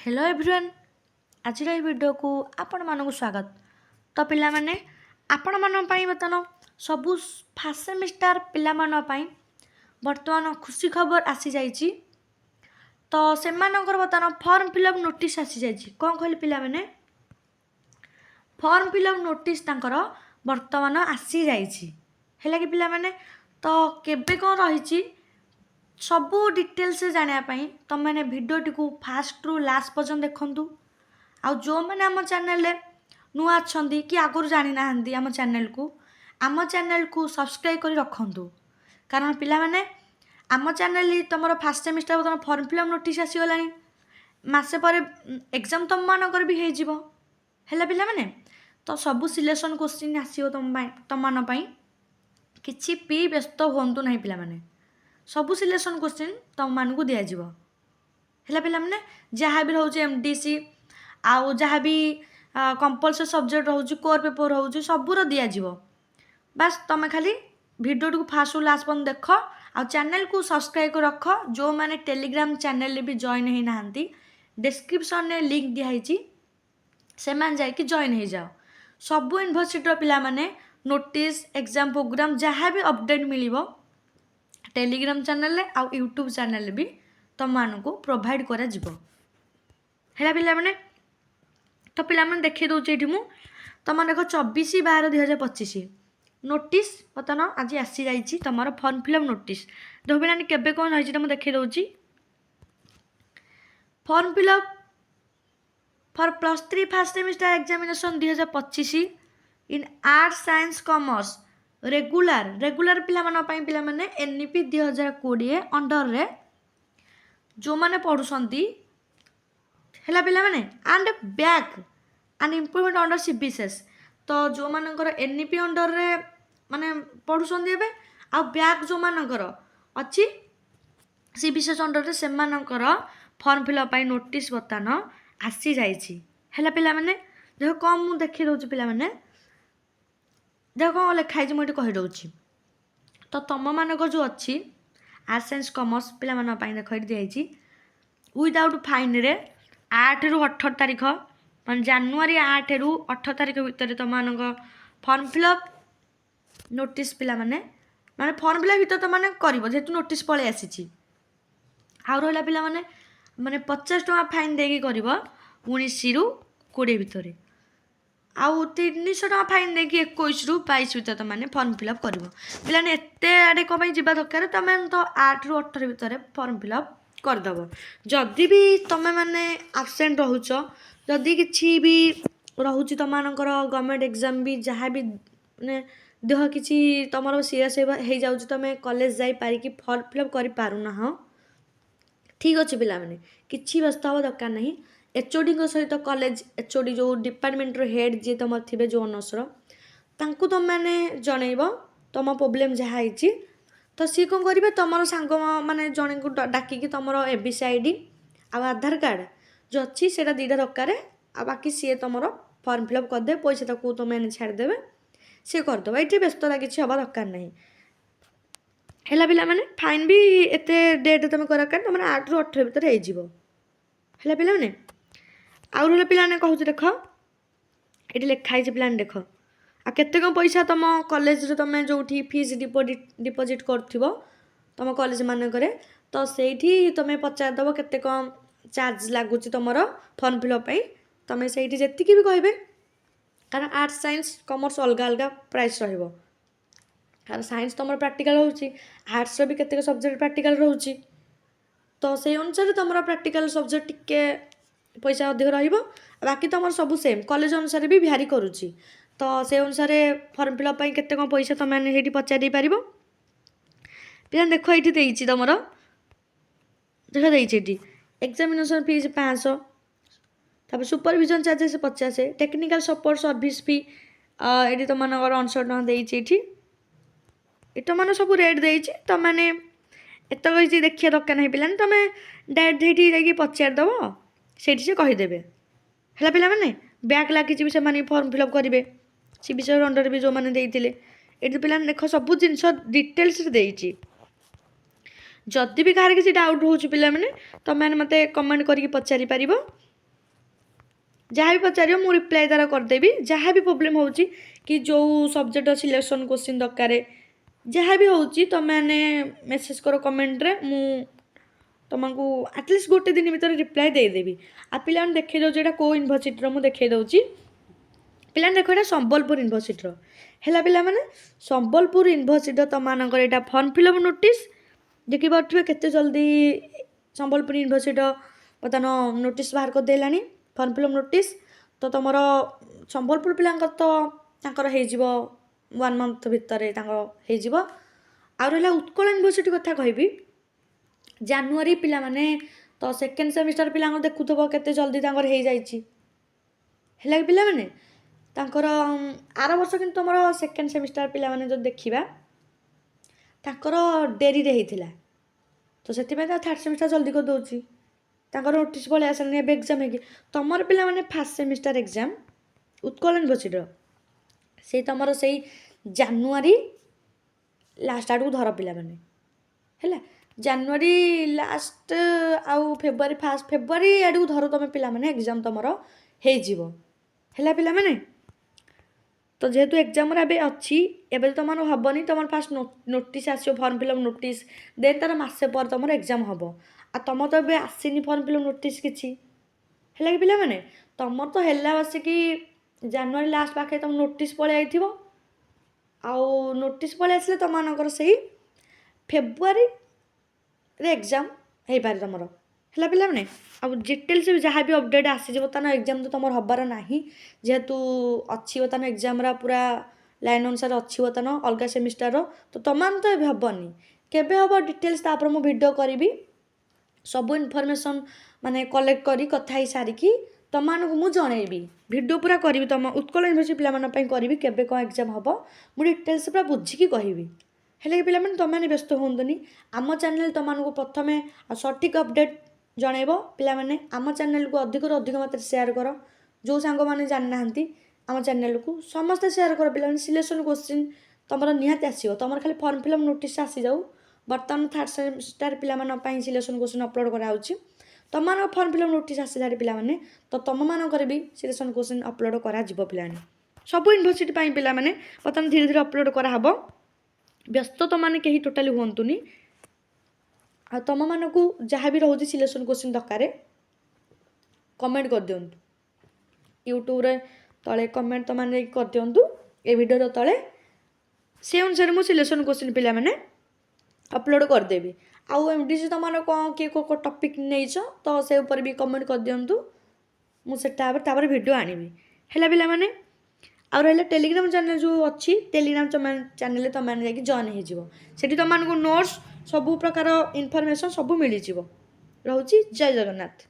Hello everyone. आज video को आपण मानक स्वागत। तो पिला माने आपण मान बर्तमान सबू फास्ट सेमिस्टर पिला बर्तमान खुशी खबर आसी जाइए। तो से बर्तमान फॉर्म फिलअप नोटिस आसी जाइए। कौन कहले पिला माने फॉर्म फिलअप नोटिस तांकर बर्तमान आसी जाइए है कि पिला माने। तो केबे कौन रही सबू डिटेल्स जानापी तुम मैंने भिडियोटी को फास्ट रु लास्ट पर्यटन देखूँ। आ जो मैंने आम चैनल नुआ अच्छा कि आगुरी जानी ना आम चैनल को सब्सक्राइब कर रखु। कारण पिला माने आम चैनल तुम फास्ट सेमिस्टर तुम फॉर्म फिलअप नोटिस आसीगला मसे पर एग्जाम तुम मानकर भी हो पिला माने। तो सबू सिलेक्शन क्वेश्चन आसो तुम मान किसी भी व्यस्त हूँ ना पिला माने। सबू सिलेक्शन क्वेश्चन तुम मानक दिज्व है पिला माने। जहाँ भी रोचे एमडीसी आउ जहाँ भी कंपलसरी सब्जेक्ट रोचे कोर पेपर हो सबूर दिज्व। बस तुम खाली वीडियो को फास्ट लास्ट पर्यटन देख आ चैनल को सब्सक्राइब कर रख। जो मैंने टेलीग्राम चैनल भी जॉइन होना डिस्क्रिप्शन में लिंक दिखाई से जाकि जॉइन हो जाओ। सबू यूनिवर्सिटी पिला माने नोटिस एग्जाम प्रोग्राम जहाँ भी अपडेट मिल टेलीग्राम चैनल आ यूट्यूब चैनल भी तुम मानक प्रोवाइड करा जिवो है पिला माने। तो पिला माने देखि दउछि एठी मु तुम देख 24/12/2025 नोटिस बर्तमान आज आसी जाइए तुम फॉर्म फिलअप नोटिस देख पिलानी केबे कौन रही मुझे देखी दउछि। Form fill up for +3 first semester examination 2025 in arts science commerce regular पिला माने एनईपी 2020 अंडर रे जो माने पढ़ुसंती है पिला माने and back and improvement under CBCS. तो जो मानकर एनईपी अंडर रे माने पढ़ुसंती एबे आ बैक जो मानकर अच्छी सीबीएसएस अंडर रे से मानकर फॉर्म फिलअप पाई नोटिस बर्तमान आसी जाइए है पिला माने। देख कौन मु देखि दउछि पिला माने देख कौन लिखाई मुझे कहीदे। तो तुम मानक जो अच्छी आर्ट्स साइंस कॉमर्स पिला देख दिखाई विदाउट फाइन रे 8 रु 18 तारीख मान जनवरी 8 रु 18 तारीख भितर तुम फॉर्म फिलअप नोटिस पिला माने फॉर्म फिलअप भितर तुम कर जेहेतु नोटिस पलि आसी आउ रहा पिला माने 50 टका फाइन देकी कर 19 रु 20 भितर आउ 300 टका फाइन देकी 21 रु 22 भितर तुम फॉर्म फिलअप कर पिलाने एत आड़े कहीं जा दरकार तुम तो 8 रु 18 भितर फॉर्म फिलअप करदेव। जदि भी तुम मैंने आबसेंट रोच जदि किसी भी रोच तुम गवर्नमेंट एग्जाम भी जहाँ भी देह किसी तुम सीरियस हो जाऊँ तुम कॉलेज जापारिकी फॉर्म फिलअप कर पारना ठीक अच्छे पिला माने किसी व्यस्त हवा दरकार नहीं। एचओडी सहित कॉलेज एचओडी जो डिपार्टमेंट हेड जी तुम थे जो ऑनर्सर तांकु तुम मैंने जनइब तुम प्रोब्लेम जहाँ होती तो सी कौन करेंगे तुम सांग मैंने जन को डाकिकी तुम एबीसी आईडी आ आधार कार्ड जो अच्छी से दीटा दरकार आ बाकी सी तुम फॉर्म फिलअप करदे पैसा तक तुम मैंने छाड़देवे सी करदेव। ये व्यस्तता किसी हवा दरकार नहीं है पिला माने। फाइन भी एत डेट तुम कर तुम 8 रु 18 भितर है पिला माने। आउ रहा पिलाने कहूँ देख ये लिखाई पिलाने देख आ केते कौन पैसा तुम कॉलेज तुम जो फीस डिपोजिट कर तुम कॉलेज मानक तो से तुम पचारदेव केते कौन चार्ज लगुच तुम फॉर्म फिलअप तुम से जी भी कहे कारण आर्ट्स साइंस कॉमर्स अलग अलग प्राइस रही कारण साइंस तुम प्रैक्टिकल होची आर्ट्स भी केते सब्जेक्ट प्रैक्टिकल रोचे तो से अनुसार तुम प्रैक्टिकल सब्जेक्ट टिके पैसा अधिक बाकी तुम सब सेम कॉलेज अनुसार भी भ्यारी करुच्ची तो से अनुसार फॉर्म फिलअप केते कौन पैसा तुम मैंने पचार पार पिला देख ये तुम देख ये एग्जामिनेशन फीस 500 तब supervision charges 50 technical support service fee ये तुम 69 टका ये तुम सब रेट देती तुम मैंने एत कही देखिए दरकार नहीं पिलानी तुम डायरेक्ट ये पचारदेव से कहीदेवे है पिला माने। बैक लगी से फॉर्म फिलअप करेंगे सी विषय अंडर भी जो मैंने ये पिला देख सब जिनस डिटेल्स देती जदि भी कहार किसी डाउट हो पिला माने तुम मैंने मत कमेंट करके पचारि पारिबो। जहाँ भी पचार मु रिप्लाई तार करदेवी जहाँ भी प्रोब्लेम हो कि जो सब्जेक्ट सिलेक्शन क्वेश्चन दरकार जहाँ भी हो मैंने मेसेज कर कमेंट रे मु तुमको आटलिस्ट गोटे दिन भर रिप्लाई देदेवी आ पिला देखे दो जो कौ यूनिवर्सिटी मुझे देखे दूसरी पिला देख यहाँ संबलपुर यूनिवर्सिटी है पिला माने संबलपुर यूनिवर्सिटी तुम यहाँ फर्म फिलअप नोटिस देखिपे केते जल्दी संबलपुर यूनिवर्सिटी बर्तमान नोटिस बाहर कर देला फर्म फिलअप नोटिस तो तुम संबलपुर पिला तो हो 1 मंथ भितर हो आ रहा उत्कल यूनिवर्सिटी कथा कहबी जानुरी पिला माने तो सेकेंड सेमिस्टर पिला देखुव केते जल्दी हो पिला माने तांकर आर वर्ष कि तुम सेकेंड सेमिस्टर पिला माने जो देखा तांकर डेरी रे होता तो से थर्ड सेमिस्टर जल्दी कर दूसरी नोटिस पलि आसानी ए एग्जाम है तुम पिला माने first semester exam Utkal university से तुम से जानुरी लास्ट आड़ को धर पिला माने है जानुरी लास्ट आउ फेब्रुआरी फास्ट फेब्रुआरी आड़ को धर तुम पिला माने एग्जाम तुम हो है पिला माने तो जेहेतु एग्जाम अच्छी एवं तुम हेनी तुम फास्ट नोटिस आसो फर्म फिलअप नोटिस देन तार मसे पर तुम एग्जाम हम आ तुम तो ये आसनी फर्म फिलअप नोटिस किसी है कि पिला माने तुम तो है बसिकी जानुरी लास्ट पाखे तुम नोटिस पलि आउ नोटिस पलि आसले तुम से फेब्रुआरी एग्जाम हो पारे तुम है पिला माने अब डिटेल्स जहाँ भी अपडेट आसीज बर्तमान एग्जाम तो तुम हबार ना जेहेतु अच्छी बर्तमान एग्जाम पूरा लाइन अनुसार अच्छी बर्तमान अलग सेमिस्टर तो तुम तो ये हेनी केबे हम डिटेल्स तापर मु वीडियो करी सब इनफॉरमेशन माने कलेक्ट करी कथा ही सारिकी तुमको मुझे जनइबी वीडियो पूरा करी तुम उत्कल यूनिवर्सिटी पिलामानपाई करी केबे कौन एग्जाम हम मुझे डिटेल्स पूरा बुझिकी कहबी है कि पे तुमने व्यस्त होंतुनि आम चैनल तुमको प्रथम सठिक अपडेट जनइब पिलाने आम चैनल को अधिक अधिक मात्रा शेयर कर जो सांग मैंने जाना आम चैनल को समस्ते शेयर कर पे सिलेक्शन क्वेश्चन तुम निहाती आसो तुम खाली फर्म फिलअप नोटिस आसी जाऊ बर्तमान थर्ड सेमिस्टर पिलाने सिलेक्शन क्वेश्चन अपलोड कराऊँच तुम फर्म फिलअप नोटिस आसी सारे पिलाने तो तुम मानकर भी सिलेक्शन क्वेश्चन अपलोड करा पिलाने सब यूनिवर्सिटी पिलाने बर्तमान धीरे धीरे अपलोड कराब व्यस्त तुमने कहीं टोटाली हुंतुनि आ तुम मानक जहाँ भी रोचे सिलेक्शन क्वेश्चन दरकार कमेंट कर दिंतु यूट्यूब रे तले कमेंट तुमने कर दिंतु ए वीडियो तले से अनुसार मुझे सिलेक्शन क्वेश्चन पिला माने अपलोड करदेवी आउ एमडी तुम कौन किए को टॉपिक नहीं तो से ऊपर भी कमेंट कर दिंतु मुझे वीडियो आनिबी है पिला माने आ रहा टेलीग्राम चैनल जो अच्छी टेलीग्राम चैनल तुमने जाकि जॉइन हो तुमको नोट्स सब प्रकार इनफॉरमेशन सब मिल रोची जय जगन्नाथ।